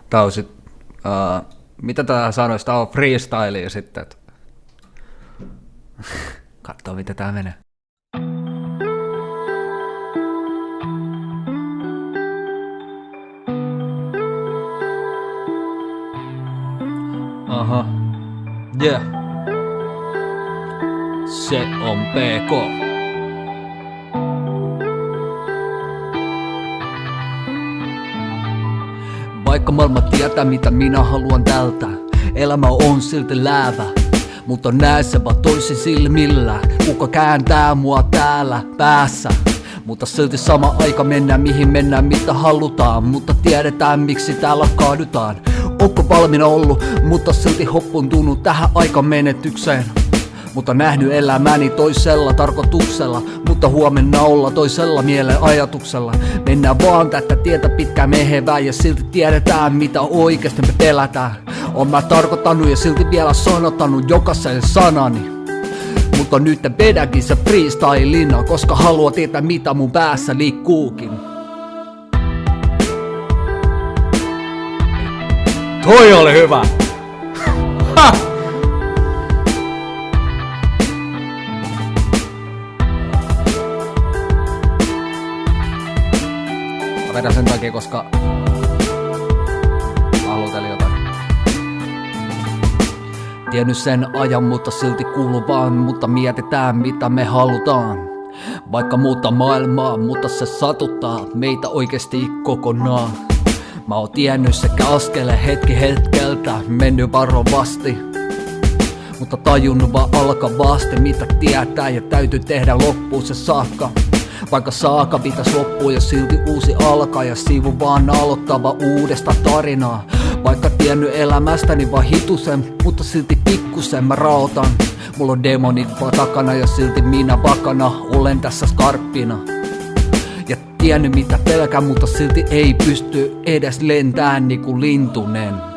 Tää on sit, mitä tää sanois, tää on freestylea sitten. Kattoo mitä tää menee. Aha, yeah. Se on PK. Vaikka maailma tietää mitä minä haluan tältä, elämä on silti läävä. Mutta näe se vaan toisin silmillä, kuka kääntää mua täällä päässä. Mutta silti sama aika mennään mihin mennään mitä halutaan, mutta tiedetään miksi täällä kaadutaan. Onko valmiina ollut, mutta silti hoppuntunut tähän aikamenetykseen. Mutta nähnyt elämäni toisella tarkoituksella, mutta huomenna olla toisella mielen ajatuksella. Mennään vaan tätä tietä pitkään mehevää ja silti tiedetään mitä oikeasti me pelätään. On mä tarkoittanut ja silti vielä sanottanut jokaisen sanani. Mutta nyt vedänkin se freestylina, koska haluaa tietää mitä mun päässä liikkuukin. Toi oli hyvä! Ha! Mä vedän sen takia, koska mä halutelin jotain. Tiennyt sen ajan, mutta silti kuuluu vaan, mutta mietitään mitä me halutaan. Vaikka muuttaa maailmaa, mutta se satuttaa meitä oikeesti kokonaan. Mä oon tiennyt sekä askele hetki hetkeltä, mennyt varovasti. Mutta tajunnut vaan alkavasti mitä tietää ja täytyy tehdä loppuun se saakka. Vaikka saaka pitäis loppua ja silti uusi alkaa ja sivu vaan aloittava uudesta tarinaa. Vaikka tiennyt elämästäni vaan hitusen, mutta silti pikkusen mä raotan. Mulla on demonit vaan takana ja silti minä vakana olen tässä skarppina. Ja tiennyt mitä pelkään, mutta silti ei pysty edes lentään niinku lintunen.